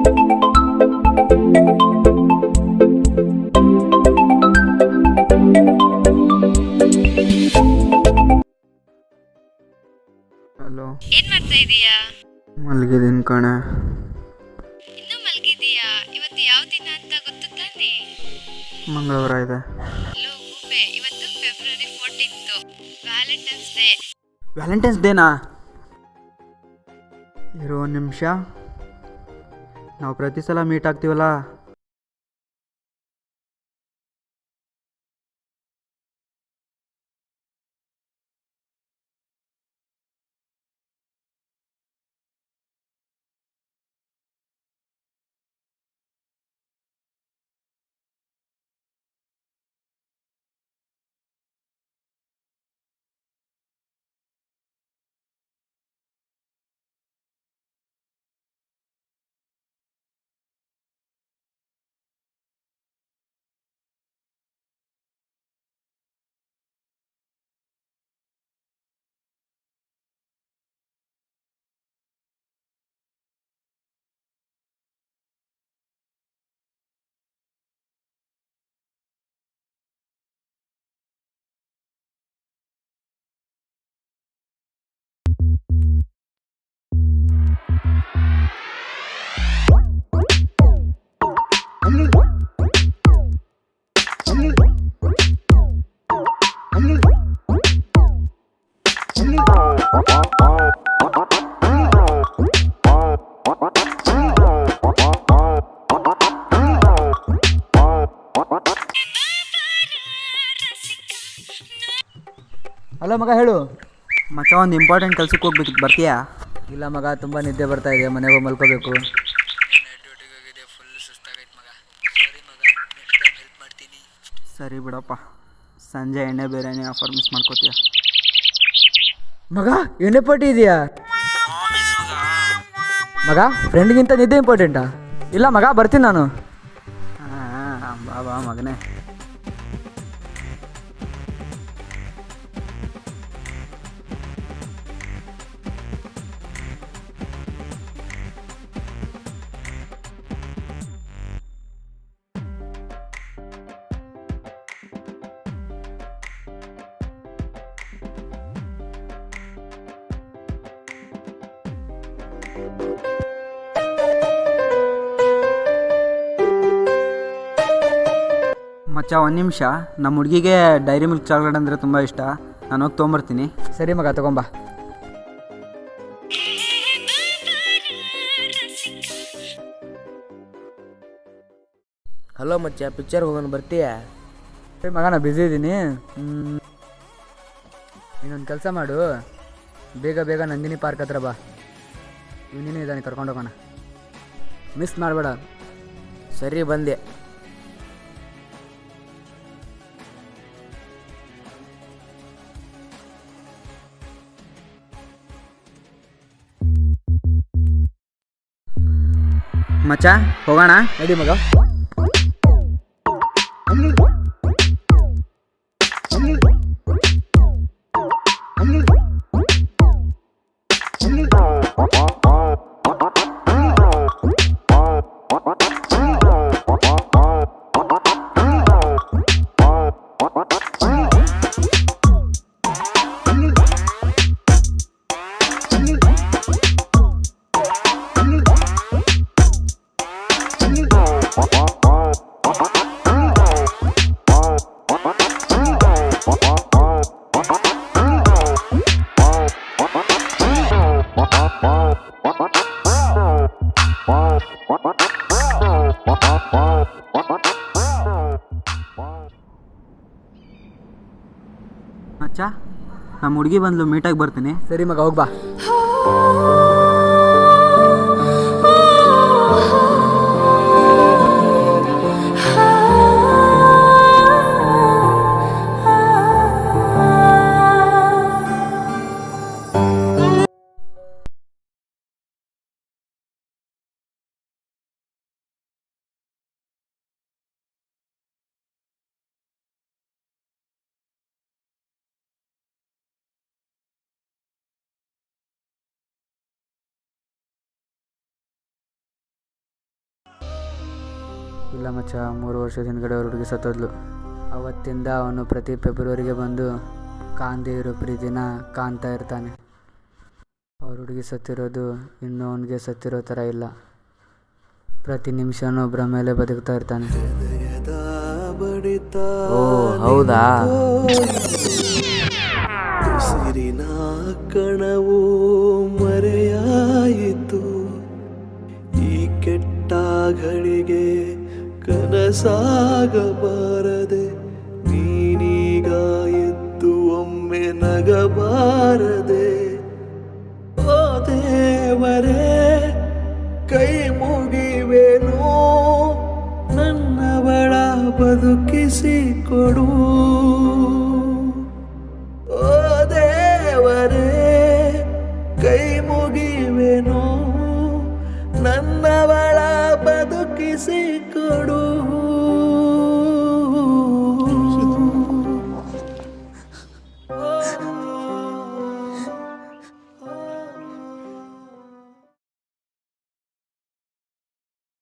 Hello, ಏನ್ ಮಾಡ್ತಾ ಇದೀಯಾ? ಮಲಗಿದ್ದೀನಿ ಕಣೆ. ಇನ್ನೂ ಮಲ್ಗಿದೀಯಾ? ಇವತ್ತು ಯಾವ ದಿನ ಅಂತ ಗೊತ್ತು ತಾನೆ? ಮಂಗಳವಾರ ಇದೆ. ಲೋ ಗೂಬೆ, ಇವತ್ತು February 14th, Valentine's day. Valentine's ಡೇನಾ? ಇರೋ ಒಂದು ನಿಮಿಷ. ನಾವು ಪ್ರತಿ ಸಲ ಮೀಟ್ ಆಗ್ತೀವಲ್ಲ, ಹಲೋ ಮಗ, ಹೇಳು. ಮಚ್ಚ ಒಂದು ಇಂಪಾರ್ಟೆಂಟ್ ಕೆಲ್ಸಕ್ಕೆ ಹೋಗ್ಬೇಕಿತ್ತು, ಬರ್ತೀಯಾ? ಇಲ್ಲ ಮಗ, ತುಂಬ ನಿದ್ದೆ ಬರ್ತಾ ಇದೆ, ಮನೆಗೆ ಹೋಗಿ ಮಲ್ಕೋಬೇಕು. ಸರಿ ಬಿಡಪ್ಪ, ಸಂಜೆ ಎಣ್ಣೆ ಬೇರೆನೇ ಆಫರ್ ಮಿಸ್ ಮಾಡ್ಕೋತೀಯ. ಮಗ, ಎಣ್ಣೆ ಪಟ್ಟಿ ಇದೆಯಾ ಮಗ? ಫ್ರೆಂಡ್ಗಿಂತ ನಿದ್ದೆ ಇಂಪಾರ್ಟೆಂಟಾ? ಇಲ್ಲ ಮಗ, ಬರ್ತೀನಿ ನಾನು. ಹಾಂ, ಬಾ ಬಾ ಮಗನೇ. ಮಚ್ಚ ಒಂದು ನಿಮಿಷ, ನಮ್ಮ ಹುಡುಗಿಗೆ ಡೈರಿ ಮಿಲ್ಕ್ ಚಾಕ್ಲೇಟ್ ಅಂದರೆ ತುಂಬ ಇಷ್ಟ. ನಾನು ಹೋಗಿ ತೊಗೊಂಬರ್ತೀನಿ. ಸರಿ ಮಗ, ತಗೊಂಬ. ಹಲೋ ಮಚ್ಚ, ಪಿಕ್ಚರ್ ಹೋಗೋಣ, ಬರ್ತೀಯಾ? ಸರಿ ಮಗ, ನಾನು ಬ್ಯುಸಿ ಇದ್ದೀನಿ. ಇನ್ನೊಂದು ಕೆಲಸ ಮಾಡು, ಬೇಗ ಬೇಗ ನಂದಿನಿ ಪಾರ್ಕ್ ಹತ್ರ ಬಾ. ಇವನೇನು ಇದ್ದಾನೆ, ಕರ್ಕೊಂಡೋಗೋಣ. ಮಿಸ್ ಮಾಡಬೇಡ. ಸರಿ, ಬಂದೆ. ಮಚ್ಚ ಹೋಗೋಣ. ನಡಿ ಮಗ. ಮಚ್ಚ, ನಮ್ಮ ಹುಡುಗಿ ಬಂದ್ಲು, ಮೀಟಾಗಿ ಬರ್ತೀನಿ. ಸರಿ ಮಗ, ಹೋಗ್ಬಾ. ಇಲ್ಲ ಮಚ್ಚ, 3 ವರ್ಷದ ಹಿಂದ್ಗಡೆ ಅವ್ರ ಹುಡುಗಿ ಸತ್ತೋದ್ಲು. ಅವತ್ತಿಂದ ಅವನು ಪ್ರತಿ ಫೆಬ್ರವರಿಗೆ ಬಂದು ಕಾಂದೇ ಇರೋ ಪ್ರೀತಿನ ಕಾಣ್ತಾ ಇರ್ತಾನೆ. ಅವ್ರ ಹುಡುಗಿ ಸತ್ತಿರೋದು ಇನ್ನೂ ಅವನಿಗೆ ಸತ್ತಿರೋ ಥರ ಇಲ್ಲ. ಪ್ರತಿ ನಿಮಿಷನೂ ಒಬ್ಬರ ಮೇಲೆ ಬದುಕ್ತಾ ಇರ್ತಾನೆ. ಓ ಹೌದಾ? ಉಸಿರಿನ ಕಣವು ಮರೆಯಾಯಿತು, ಈ ಕೆಟ್ಟ ಘಳಿಗೆ ಕನಸಾಗಬಾರದೆ, ನೀನೀಗ ಎದ್ದು ಒಮ್ಮೆ ನಗಬಾರದೆ. ಓ ದೇವರೇ, ಕೈ ಮುಗಿವೆನು, ನನ್ನವಳ ಬದುಕಿಸಿಕೊಡು. ಓ ದೇವರೇ, ಕೈ ಮುಗಿವೆನು, ನನ್ನವಳ ಬದುಕಿಸಿಕೊಡು.